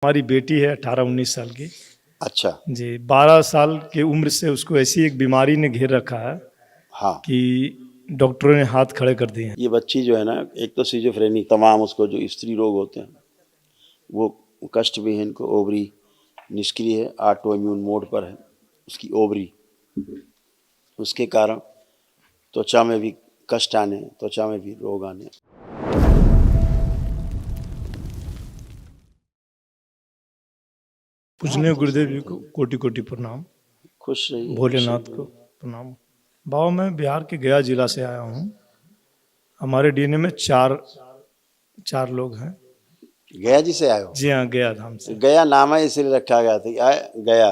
हमारी बेटी है 18-19 साल की। अच्छा। जी, 12 साल की उम्र से उसको ऐसी एक बीमारी ने घेर रखा है हाँ, कि डॉक्टरों ने हाथ खड़े कर दिए हैं। ये बच्ची जो है ना, एक तो सिजोफ्रेनी तमाम उसको जो स्त्री रोग होते हैं वो कष्ट भी है इनको। ओवरी निष्क्रिय है, ऑटो इम्यून मोड पर है उसकी ओवरी। उसके कारण त्वचा में भी कष्ट आने, त्वचा में भी रोग आने। पूजनीय गुरुदेव जी को कोटि कोटि प्रणाम। खुश रहिए, भोलेनाथ को प्रणाम। बाबा, मैं बिहार के गया जिला से आया हूँ। हमारे डीएनए में चार लोग हैं। गया जी से आए हो? जी हाँ, गया धाम से। गया नाम है इसलिए रखा गया था गया,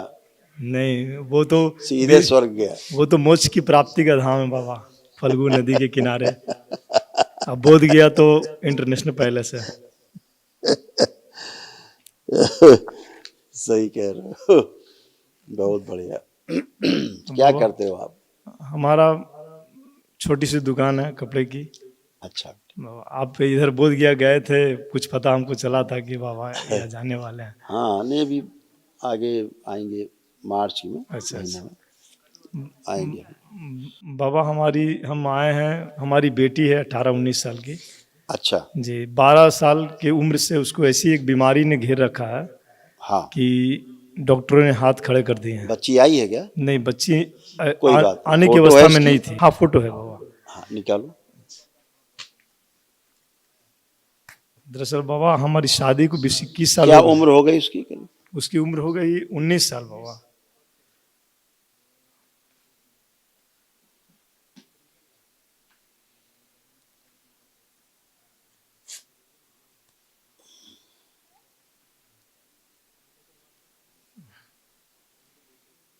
नहीं, वो तो सीधे स्वर्ग गया। वो तो मोक्ष की प्राप्ति का धाम है बाबा, फल्गु नदी के किनारे। अब बोध गया तो इंटरनेशनल पैलेस है। सही कह रहे हो, बहुत बढ़िया। क्या बाबा, करते हो आप? हमारा छोटी सी दुकान है कपड़े की। अच्छा, आप इधर बोध गया गए थे, कुछ पता हमको चला था कि बाबा यहाँ जाने वाले हैं। हाँ, नहीं अभी आगे आएंगे, मार्च में अच्छा महीने अच्छा। में आएंगे। बाबा, हम आए हैं, हमारी बेटी है 18-19 साल की। अच्छा। जी, 12 साल की उम्र से उसको ऐसी एक बीमारी ने घेर रखा है हाँ, कि डॉक्टरों ने हाथ खड़े कर दिए हैं। बच्ची आई है क्या? नहीं, बच्ची कोई बात नहीं, आने की फोटो है अवस्था में इसकी? नहीं थी। हाँ, फोटो है बाबा। हाँ, निकालो। दरअसल बाबा, हमारी शादी को 20-21 साल क्या हो गए। उम्र हो गई उसकी? उसकी उम्र हो गई 19 साल बाबा।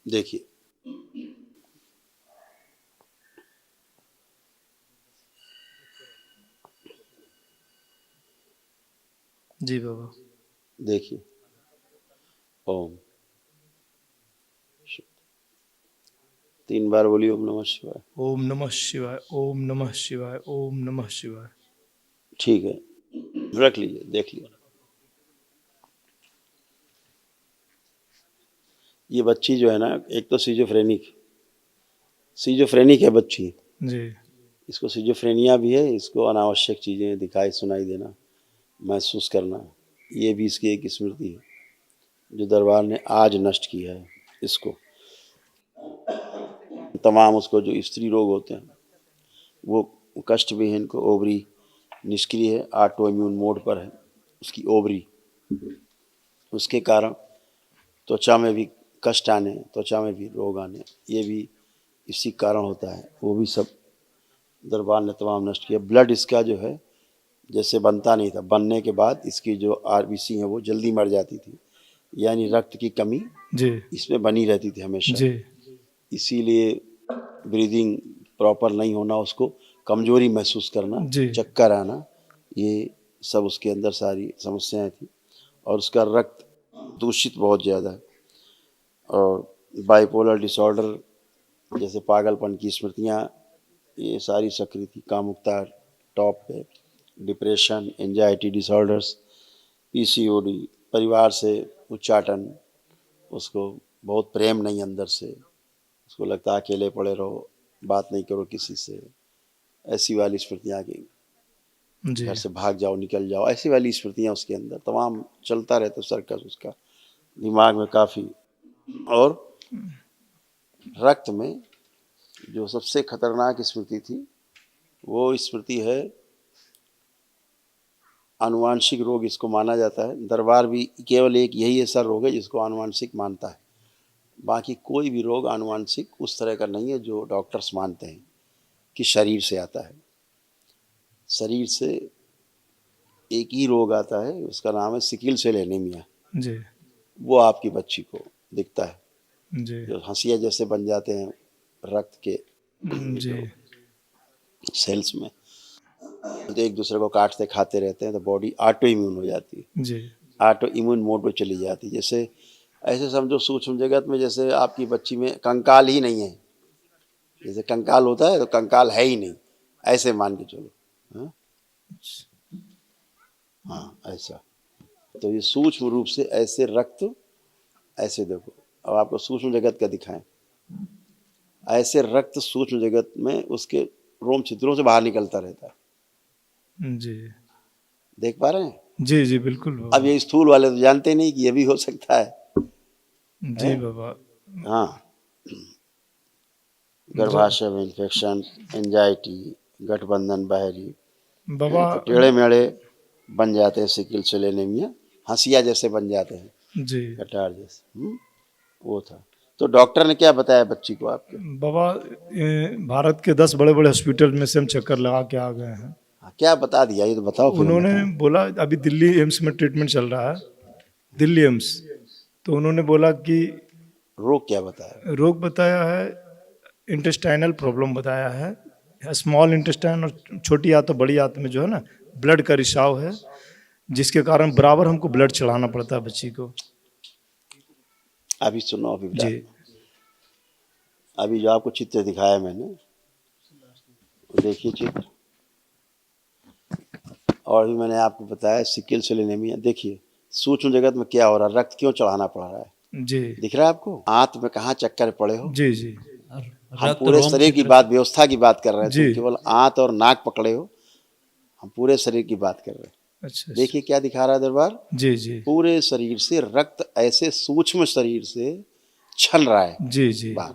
देखिए, जी बाबा। देखिए, ओम 3 बार बोलिए ओम नमः शिवाय। ओम नमः शिवाय, ओम नमः शिवाय, ओम नमः शिवाय। ठीक है, रख लीजिए, देख लीजिए। ये बच्ची जो है ना, एक तो सीजोफ्रेनिक है बच्ची। जी इसको सिजोफ्रेनिया भी है, इसको अनावश्यक चीज़ें दिखाई सुनाई देना, महसूस करना, ये भी इसकी एक स्मृति है जो दरबार ने आज नष्ट किया है इसको। तमाम उसको जो स्त्री रोग होते हैं वो कष्ट भी है इनको। ओवरी निष्क्रिय है, ऑटो इम्यून मोड पर है उसकी ओवरी। उसके कारण त्वचा में भी कष्ट आने, त्वचा में भी रोग आने, ये भी इसी कारण होता है। वो भी सब दरबार ने तमाम नष्ट किया। ब्लड इसका जो है जैसे बनता नहीं था, बनने के बाद इसकी जो आरबीसी है वो जल्दी मर जाती थी, यानी रक्त की कमी जी इसमें बनी रहती थी हमेशा। जी इसीलिए ब्रीदिंग प्रॉपर नहीं होना, उसको कमजोरी महसूस करना, जी चक्कर आना, ये सब उसके अंदर सारी समस्याएं थी। और उसका रक्त दूषित बहुत ज़्यादा है। और बाइपोलर डिसऑर्डर जैसे पागलपन की स्मृतियाँ ये सारी सक्रिय थी। कामुकता टॉप पे, डिप्रेशन, एंजाइटी डिसऑर्डर्स, पीसीओडी, परिवार से उच्चाटन, उसको बहुत प्रेम नहीं अंदर से, उसको लगता है अकेले पड़े रहो, बात नहीं करो किसी से, ऐसी वाली स्मृतियाँ की जी घर से भाग जाओ, निकल जाओ, ऐसी वाली स्मृतियाँ उसके अंदर तमाम चलता रहता सर्कस उसका दिमाग में काफ़ी। और रक्त में जो सबसे खतरनाक स्मृति थी वो स्मृति है आनुवांशिक रोग, इसको माना जाता है। दरबार भी केवल एक यही ऐसा रोग है जिसको आनुवांशिक मानता है। बाकी कोई भी रोग आनुवांशिक उस तरह का नहीं है जो डॉक्टर्स मानते हैं कि शरीर से आता है। शरीर से एक ही रोग आता है, उसका नाम है सिकिल सेल एनीमिया। जी वो आपकी बच्ची को दिखता है, जी जो हंसिया जैसे बन जाते हैं रक्त के जी जो सेल्स में, तो एक दूसरे को काटते खाते रहते हैं तो बॉडी ऑटो इम्यून हो जाती है, जी ऑटो इम्यून मोड पे चली जाती है। जैसे ऐसे समझो सूक्ष्म जगत में जैसे आपकी बच्ची में कंकाल ही नहीं है, जैसे कंकाल होता है तो कंकाल है ही नहीं, ऐसे मान के चलो। हाँ, हाँ ऐसा। तो ये सूक्ष्म रूप से ऐसे रक्त, ऐसे देखो, अब आपको सूक्ष्म जगत का दिखाएं, ऐसे रक्त सूक्ष्म जगत में उसके रोम छिद्रों से बाहर निकलता रहता है। जी देख पा रहे हैं? जी जी बिल्कुल अब बाबा। ये स्थूल वाले तो जानते नहीं कि ये भी हो सकता है। जी बाबा। हाँ, गर्भाशय में इन्फेक्शन, एंजाइटी, गठबंधन बहरी, बाबा तो टेढ़े मेढ़े बन जाते हैं, सिकिल सेल एनीमिया, हंसिया जैसे बन जाते हैं, जी कटार जैसे। वो था। तो डॉक्टर ने क्या बताया बच्ची को आपके? बाबा, भारत के 10 बड़े बड़े हॉस्पिटल में से हम चक्कर लगा के आ गए हैं। हाँ, क्या बता दिया ये तो बताओ, फिर हम उन्होंने बताएं। बोला अभी दिल्ली एम्स में ट्रीटमेंट चल रहा है, दिल्ली एम्स। तो उन्होंने बोला कि रोग क्या बताया? रोग बताया है, इंटेस्टाइनल प्रॉब्लम बताया है, स्मॉल इंटेस्टाइन और छोटी आंत और बड़ी आंत में जो है ना ब्लड का रिसाव है, जिसके कारण बराबर हमको ब्लड चढ़ाना पड़ता है बच्ची को। अभी सुनो, अभी जी अभी जो आपको चित्र दिखाया मैंने, देखिए चित्र, और अभी मैंने आपको बताया सिकिल सेल एनीमिया। देखिए सूक्ष्म जगत में क्या हो रहा है, रक्त क्यों चढ़ाना पड़ रहा है। जी दिख रहा है आपको? आंत में कहाँ चक्कर पड़े हो? जी जी हम पूरे शरीर की बात, व्यवस्था की बात कर रहे हैं, जी। तुम केवल आंत और नाक पकड़े हो, हम पूरे शरीर की बात कर रहे हैं। अच्छा देखिए क्या दिखा रहा है दरबार, जी जी पूरे शरीर से रक्त ऐसे सूक्ष्म शरीर से छन रहा है जी जी बाहर,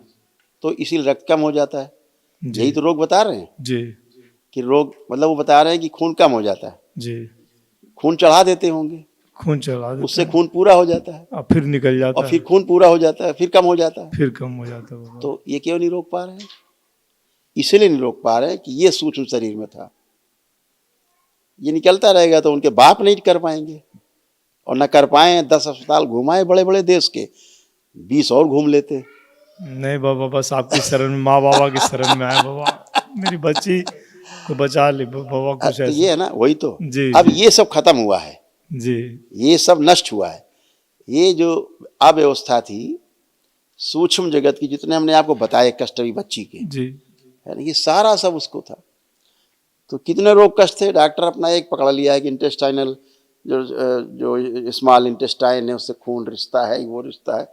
तो इसीलिए रक्त कम हो जाता है। जी यही तो रोग बता रहे हैं जी कि रोग मतलब वो बता रहे हैं कि खून कम हो जाता है, जी खून चढ़ा देते होंगे, खून चढ़ा देते उससे हैं खून पूरा हो जाता है, और फिर निकल और जाता फिर है, खून पूरा हो जाता है, फिर कम हो जाता है। फिर कम हो जाता है बाबा। तो ये क्यों नहीं रोक पा रहे हैं? इसलिए नहीं रोक पा रहे हैं कि ये सूक्ष्म शरीर में था, ये निकलता रहेगा तो उनके बाप नहीं कर पाएंगे, और न कर पाए, 10 अस्पताल घुमाए बड़े बड़े देश के, 20 और घूम लेते। नहीं बाबा, बस आपकी शरण में, माँ बाबा की शरण में आए बाबा, मेरी बच्ची को बचा ले बाबा, कुछ तो ऐसा। ये है ना, वही तो। जी अब जी ये सब खत्म हुआ है, जी ये सब नष्ट हुआ है। ये जो अव्यवस्था थी सूक्ष्म जगत की, जितने हमने आपको बताए कष्ट अभी बच्ची के, जी है ना, ये सारा सब उसको था। तो कितने रोग कष्ट थे, डॉक्टर अपना एक पकड़ लिया है कि इंटेस्टाइनल, जो स्मॉल इंटेस्टाइन है उससे खून रिश्ता है, वो रिश्ता है।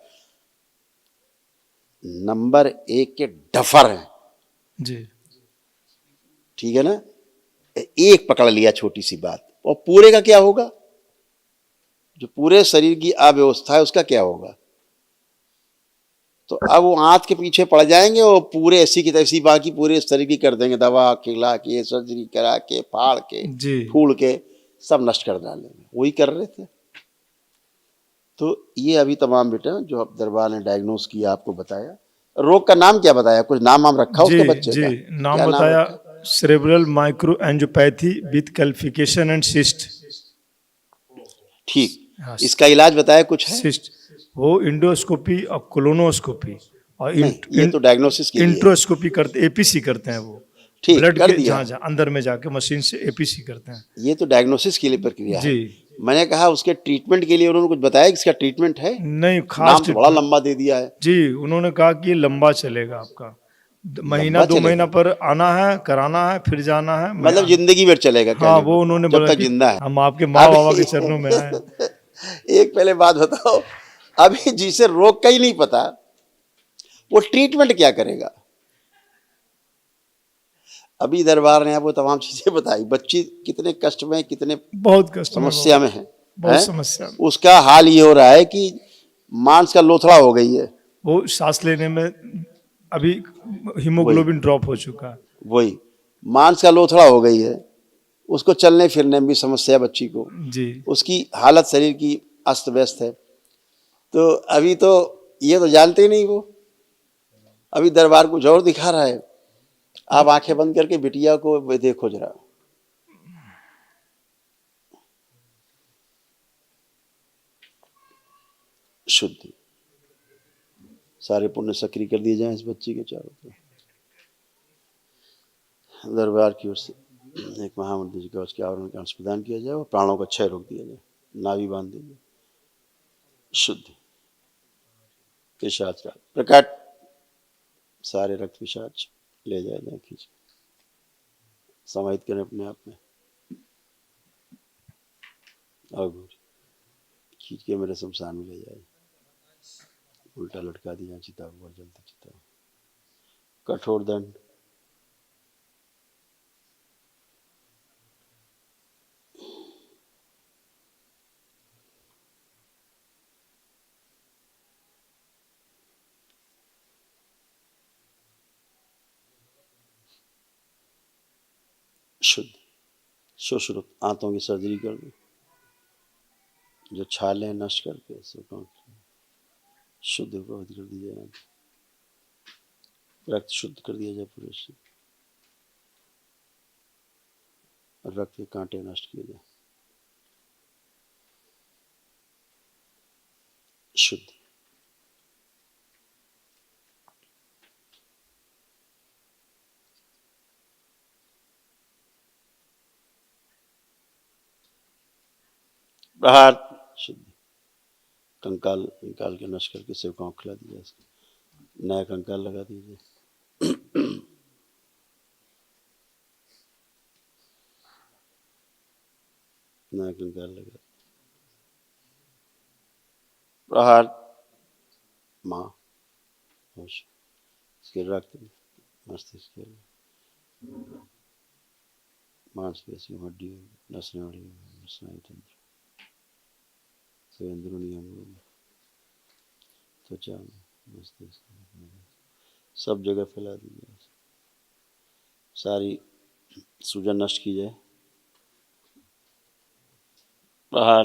नंबर 1 के डफर हैं, जी ठीक है ना। एक पकड़ लिया छोटी सी बात, और पूरे का क्या होगा, जो पूरे शरीर की अव्यवस्था है उसका क्या होगा। तो अब वो आंत के पीछे पड़ जाएंगे और पूरे ऐसी की तैसी बाकी पूरे शरीर की कर देंगे, दवा खिला के, सर्जरी करा के, फाड़ के, जी फूल के, सब नष्ट कर डालेंगे। वही कर रहे थे। तो ये अभी तमाम बेटा जो अब दरबार ने डायग्नोस किया, आपको बताया। रोग का नाम क्या बताया, कुछ नाम वाम रखा जी उसके बच्चे जी का? नाम क्या नाम बताया, रखा? Cerebral micro angiopathy with calcification and cyst. ठीक, हाँ, इसका इलाज बताया कुछ है? सिस्ट, वो इंडोस्कोपी और कोलोनोस्कोपी और नहीं, ये तो डायग्नोसिस के लिए है। इंट्रोस्कोपी करते, एपीसी करते हैं वो, ठीक, ब्लड कर के दिया। जहाँ जहाँ अंदर में जाके मशीन से एपीसी करते हैं। ये तो डायग्नोसिस के लिए प्रक्रिया है। जी मैंने कहा उसके ट्रीटमेंट के लिए उन्होंने कुछ बताया कि इसका ट्रीटमेंट है? नहीं, खास नाम तो बड़ा ट्रीटमेंट। लंबा दे दिया है। जी, उन्होंने कहा कि ये लंबा चलेगा आपका, महीना लंबा 2 महीना चलेगा पर आना है, कराना है, फिर जाना है। मैं मतलब जिंदगी भर चलेगा, हाँ, कहने वो को उन्होंने जब बोला तक कि जिंदा है। हम आपके माँ बाबा के चरणों में आए। एक पहले बात बताओ, अभी जिसे रोग का ही नहीं पता वो ट्रीटमेंट क्या करेगा। अभी दरबार ने आपको तमाम चीजें बताई, बच्ची कितने कष्ट में, कितने बहुत कष्ट में समस्या बाबा, में है, बहुत समस्या। उसका हाल ये हो रहा है कि मांस का लोथड़ा हो गई है। वो सांस लेने में अभी वही हीमोग्लोबिन ड्रॉप हो चुका है। वही मांस का लोथड़ा हो गई है, उसको चलने फिरने में भी समस्या बच्ची को, जी उसकी हालत शरीर की अस्त व्यस्त है। तो अभी तो ये तो जानते ही नहीं वो, अभी दरबार कुछ और दिखा रहा है। आप आंखें बंद करके बिटिया को देखो जरा, शुद्धि, सारे पुण्य सक्रिय कर दिए जाएं इस बच्ची के चारों तरफ। दरबार की ओर से एक महामंत्र जी का उसके आवरण का अंश प्रदान किया जाए और प्राणों का क्षय रोक दिया जाए, नाभि बांध दी जाए। शुद्धि, पिशाच का प्रकट, सारे रक्त पिशाच ले जाए जाए, खींच समाहित करें अपने आप में। और खींच के मेरे शमशान में ले जाए, उल्टा लटका दिया चिता ऊपर, जलती चिता, कठोर दंड। शुद्ध सुश्रुत आंतों की सर्जरी कर दो, जो छाले नष्ट करके शुद्ध प्रभावित कर दी जाए, रक्त शुद्ध कर दिया जाए पूरे से, रक्त के कांटे नष्ट किए जाए, शुद्ध। प्रहार शुद्ध, कंकाल निकाल के नष्ट करके सेवकाओं को खिला दिया, नया कंकाल लगा दीजिए। नया कंकाल लगा। प्रहार माँ, इसके रक्त मस्तिष्क, मांसपेशी, हड्डी, नस नाड़ी, स्नायु तंत्र, अंदरूनी अंगों में, त्वचा में, मस्तिष्क में, सब जगह फैला दीजिए, सारी सूजन नष्ट की जाए। प्रहार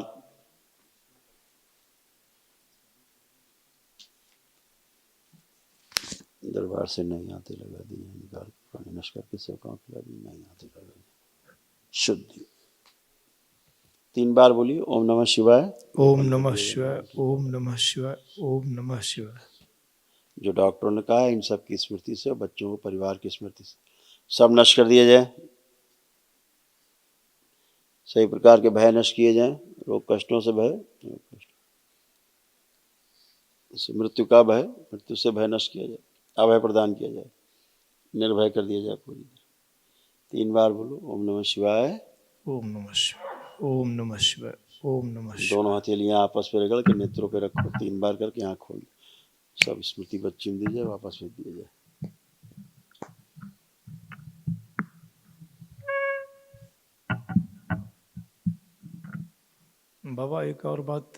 दरबार से नई आते लगा दी, निकाल पानी नष्ट करके सेवकाओं खिला दी, नई आते लगा दी, शुद्धि। 3 बार बोलिए ओम नमः शिवाय, ओम नमः शिवाय, ओम नमः शिवाय, ओम नमः शिवाय। जो डॉक्टरों ने कहा है इन सब की स्मृति से, बच्चों को परिवार की स्मृति से सब नष्ट कर दिया जाए, सही प्रकार के भय नष्ट किए जाएं, रोग कष्टों से भय, मृत्यु का भय, मृत्यु से भय नष्ट किया जाए, अभय प्रदान किया जाए, निर्भय कर दिया जाए पूरी तरह। 3 बार बोलो ओम नमः शिवाय, ओम नमः शिवाय, ओम नमः शिवाय, ओम नमः शिवाय। दोनों हथेलियां आपस में रगड़ के नेत्रों पे रखो, 3 बार करके आँख खोलो, सब स्मृति पर चिम दीजिए, वापस फेंक दिया जाए। बाबा एक और बात,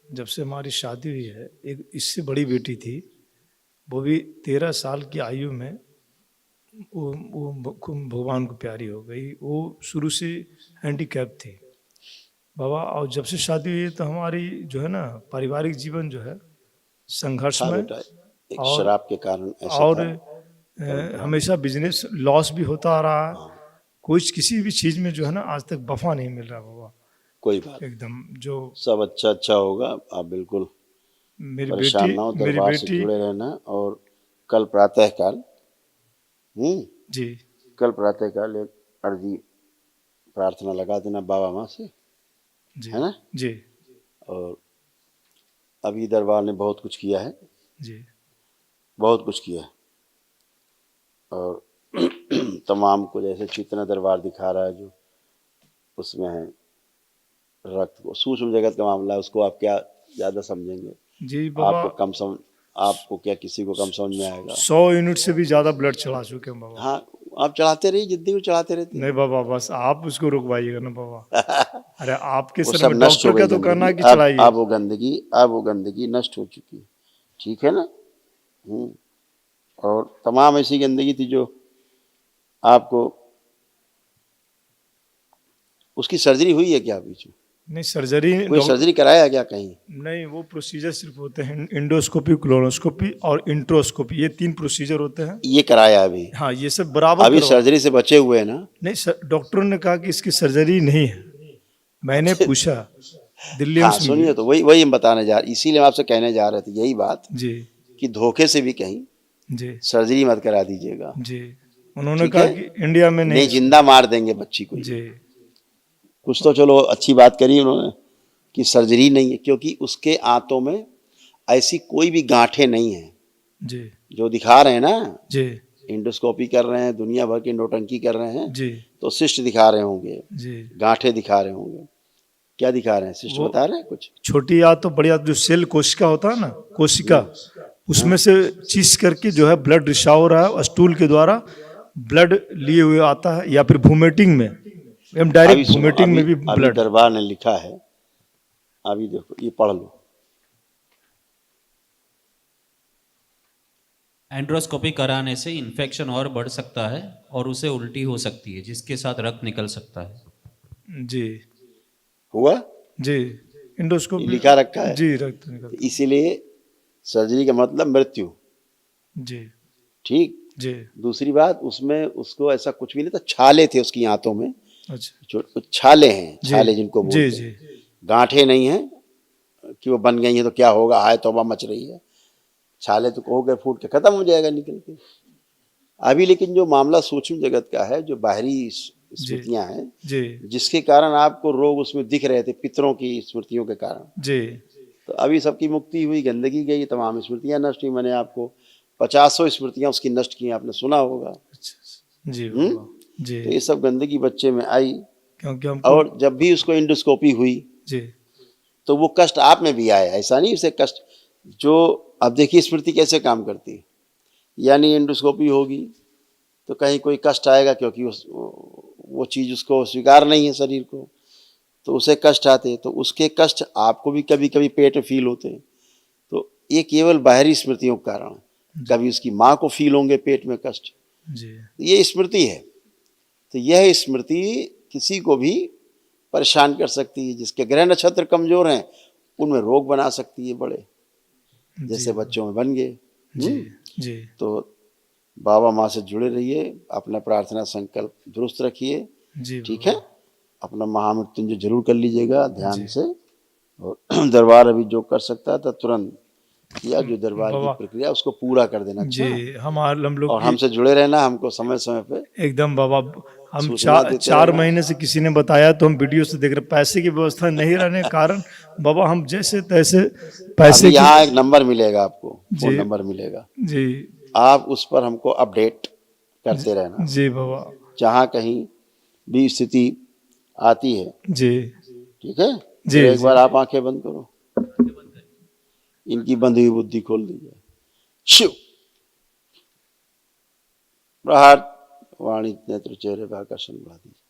जब से हमारी शादी हुई है, एक इससे बड़ी बेटी थी, वो भी 13 साल की आयु में वो भगवान को प्यारी हो गई। वो शुरू से हैंडीकैप थी बाबा, और जब से शादी हुई है तो हमारी जो है ना पारिवारिक जीवन जो है संघर्ष में, बेटा, एक और शराब के कारण ऐसा और था। हमेशा बिजनेस लॉस भी होता आ रहा है, कुछ किसी भी चीज में जो है ना आज तक वफा नहीं मिल रहा बाबा। कोई बात एकदम जो सब अच्छा होगा, आप बिल्कुल मेरी परेशान बेटी ना हो, मेरी दरबार से बेटी जुड़े रहना। और कल प्रातः काल जी कल प्रातः काल एक अर्जी प्रार्थना लगा देना बाबा माँ से, जी है ना जी। और अभी दरबार ने बहुत कुछ किया है जी, बहुत कुछ किया है, और तमाम को जैसे चेतना दरबार दिखा रहा है, जो उसमें है रक्त को सूक्ष्म जगत का मामला है, उसको आप क्या ज्यादा समझेंगे? जी बाबा, आपको क्या किसी को कम समझ में आएगा? 100 यूनिट से भी ज्यादा ब्लड चढ़ा चुके हैं बाबा। हाँ, आप चढ़ाते रहिए, जिद्दी को चढ़ाते रहते नहीं बाबा, बस आप उसको रुकवाइएगा ना बाबा। अरे आपके वो सर सब में नष्ट हो डॉक्टर गई का तो कहना है कि गंदगी, चढ़ाइए। अब वो गंदगी नष्ट हो चुकी है, ठीक है ना। और तमाम ऐसी गंदगी थी जो आपको, उसकी सर्जरी हुई है क्या बीच में? नहीं सर्जरी, कोई सर्जरी कराया क्या कहीं? नहीं, वो प्रोसीजर सिर्फ होते हैं इंडोस्कोपी, क्लोनोस्कोपी और इंट्रोस्कोपी, ये 3 प्रोसीजर होते हैं। ये कराया अभी? हाँ, ये सब बराबर अभी करवा। सर्जरी से बचे हुए हैं ना? नहीं डॉक्टरों ने कहा कि इसकी सर्जरी नहीं है। मैंने पूछा दिल्ली हाँ में सुनिए, तो वही हम बताने जा रहे, इसीलिए हम आपसे कहने जा रहे थे यही बात जी कि धोखे से भी कहीं जी सर्जरी मत करा दीजिएगा। जी। उन्होंने ठीक कहा है? कि इंडिया में नहीं, जिंदा मार देंगे बच्ची को। जी कुछ तो चलो अच्छी बात करी उन्होंने कि सर्जरी नहीं है, क्योंकि उसके आंतों में ऐसी कोई भी गांठें नहीं है जी जो दिखा रहे हैं ना। जी इंडोस्कोपी कर रहे हैं, दुनिया भर की नोटंकी कर रहे हैं, जी तो सिस्ट दिखा रहे होंगे, जी गांठें दिखा रहे होंगे, क्या दिखा रहे हैं, सिस्टर वो- बता रहे हैं कुछ? छोटी आंत तो बड़ी आंत, जो सेल कोशिका होता है ना, कोशिका, उसमें से चीस करके जो है ब्लड रिसाव हो रहा है, स्टूल के द्वारा ब्लड लिए हुए आता है, या फिर वोमिटिंग में, हम अभी डायरेक्ट सुनो, वोमिटिंग में भी अभी ब्लड। दरबार ने लिखा है, अभी देखो ये पढ़ लो। एंड्रोस्कोपी कराने से इन्फेक्शन और बढ़ सकता है और उसे उल्टी हो सकती है, जिसके साथ रक्त निकल सकता है। जी हुआ, जी, इंडोस्कोपी लिखा रखा है। जी, रक्त निकल, इसीलिए सर्जरी का मतलब मृत्यु। जी ठीक। जी, दूसरी बात, उसमें उसको ऐसा कुछ भी नहीं था, छाले थे उसकी आंतों में, अच्छा, छाले हैं, जी, छाले जिनको बोलते जी हैं, जी, गांठें नहीं हैं कि वो बन गई हैं तो क्या होगा, हाय तौबा मच रही है। छाले तो हो गए, फूट के खत्म हो जाएगा निकल के। अभी लेकिन जो मामला सूक्ष्म जगत का है, जो बाहरी स्मृतियां हैं, जी जिसके कारण आपको रोग उसमें दिख रहे थे, पितरों की स्मृतियों के कारण, जी, तो अभी सबकी मुक्ति हुई, गंदगी गई, तमाम स्मृतियां नष्ट हुई। मैंने आपको 50 स्मृतियां उसकी नष्ट की, आपने सुना होगा। अच्छा, जी बाबा, जी, तो ये सब गंदगी बच्चे में आई, क्योंकि हमको, और जब भी उसको इंडोस्कोपी हुई जी तो वो कष्ट आप में भी आया, ऐसा नहीं उसे कष्ट जो। अब देखिए स्मृति कैसे काम करती है, यानी इंडोस्कोपी होगी तो कहीं कोई कष्ट आएगा, क्योंकि वो चीज़ उसको स्वीकार नहीं है शरीर को, तो उसे कष्ट आते, तो उसके कष्ट आपको भी कभी कभी पेट में फील होते हैं। तो ये केवल बाहरी स्मृतियों के कारण है। कभी उसकी माँ को फील होंगे पेट में कष्ट, जी, ये स्मृति है। तो यह स्मृति किसी को भी परेशान कर सकती है। जिसके ग्रह नक्षत्र कमजोर हैं उनमें रोग बना सकती है बड़े, जैसे बच्चों में बन गए। जी जी, तो बाबा माँ से जुड़े रहिए, अपना प्रार्थना संकल्प दुरुस्त रखिए, जी ठीक है। अपना महामृत्युंजय जरूर कर लीजिएगा ध्यान से, और दरबार अभी जो कर सकता था तुरंत किया, जो दरबार की बाबा, प्रक्रिया उसको पूरा कर देना। जी, अच्छा, हम लोग और की हमसे जुड़े रहना, हमको समय समय पे एकदम बाबा, हम सूचना देते 4 रहना। महीने से किसी ने बताया तो हम वीडियो से देख रहे, पैसे की व्यवस्था नहीं रहने के कारण बाबा हम जैसे तैसे पैसे अभी की, यहाँ एक नंबर मिलेगा आपको, फोन जी नंबर मिलेगा, जी आप उस पर हमको अपडेट करते रहना। जी बाबा, जहाँ कहीं भी स्थिति आती है, जी ठीक है। जी तो एक जी, बार आप आंखें बंद करो, इनकी बंधी हुई बुद्धि खोल दीजिए। शिव प्रहार वाणी नेत्र चेहरे पर आकर्षण बढ़ा दीजिए,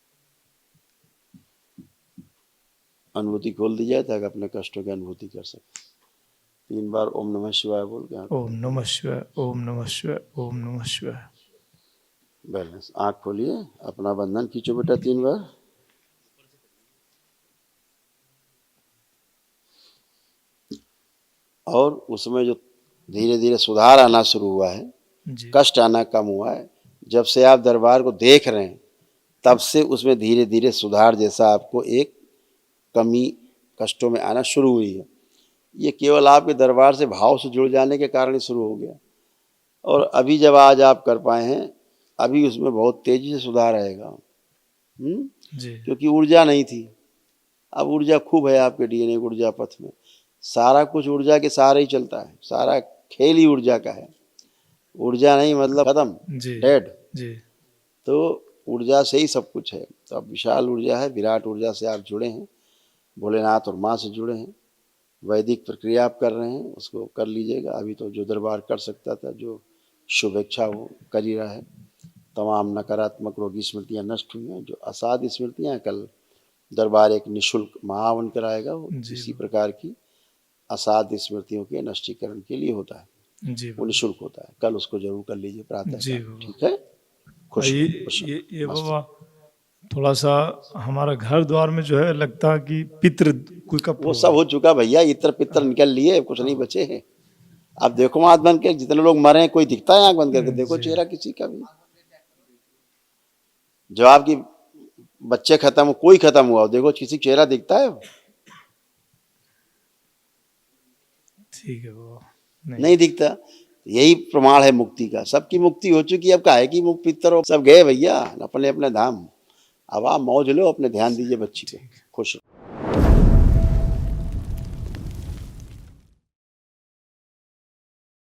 अनुभूति खोल दी जाए ताकि अपने कष्टों की अनुभूति कर सके। 3 बार ओम नमः शिवाय बोल के आंख ओम नमः शिवाय, ओम नमः शिवाय, ओम नमः शिवाय। बैलेंस, आंख खोलिए, अपना बंधन खींचो बेटा 3 बार। और उसमें जो धीरे धीरे सुधार आना शुरू हुआ है, जी कष्ट आना कम हुआ है, जब से आप दरबार को देख रहे हैं तब से उसमें धीरे धीरे सुधार जैसा आपको एक कमी कष्टों में आना शुरू हुई है। ये केवल आपके दरबार से भाव से जुड़ जाने के कारण ही शुरू हो गया, और अभी जब आज आप कर पाए हैं, अभी उसमें बहुत तेजी से सुधार आएगा। जी, क्योंकि ऊर्जा नहीं थी, अब ऊर्जा खूब है आपके डीएनए ऊर्जा पथ में। सारा कुछ ऊर्जा के सहारे ही चलता है, सारा खेल ही ऊर्जा का है। ऊर्जा नहीं मतलब खत्म, जी डेड। जी, तो ऊर्जा से ही सब कुछ है। तो अब विशाल ऊर्जा है, विराट ऊर्जा से आप जुड़े हैं, भोलेनाथ और माँ से जुड़े हैं। वैदिक प्रक्रिया आप कर रहे हैं, उसको कर लीजिएगा। अभी तो जो दरबार कर सकता था, जो शुभेच्छा वो कर ही रहा है। तमाम नकारात्मक रोगी स्मृतियाँ नष्ट हुई हैं। जो असाध्य स्मृतियाँ, कल दरबार एक निःशुल्क महावन कराएगा, वो इसी प्रकार की असाध्य स्मृतियों के नष्टीकरण के लिए होता है, जी वो निःशुल्क होता है। कल उसको जरूर कर लीजिए प्रातः जी काल, बाबा। ठीक है। खुश ये बाबा, थोड़ा सा हमारा घर द्वार में जो है लगता है कि पितृ कोई का वो सब हो चुका भैया, इत्र पित्र निकल लिए, कुछ नहीं बचे हैं। अब देखो आंख बंद के जितने लोग मरे हैं, कोई दिखता है आंख बंद करके? देखो चेहरा किसी का भी। जो आपकी बच्चे खत्म हो, कोई खत्म हुआ हो, देखो किसी चेहरा दिखता है? ठीक है बाबा, नहीं दिखता। यही प्रमाण है मुक्ति का। सबकी मुक्ति हो चुकी, अब काहे की मुक्त पितर हो, सब गए भैया अपने अपने धाम। अब आप मौज लो, अपने ध्यान दीजिए बच्ची पे।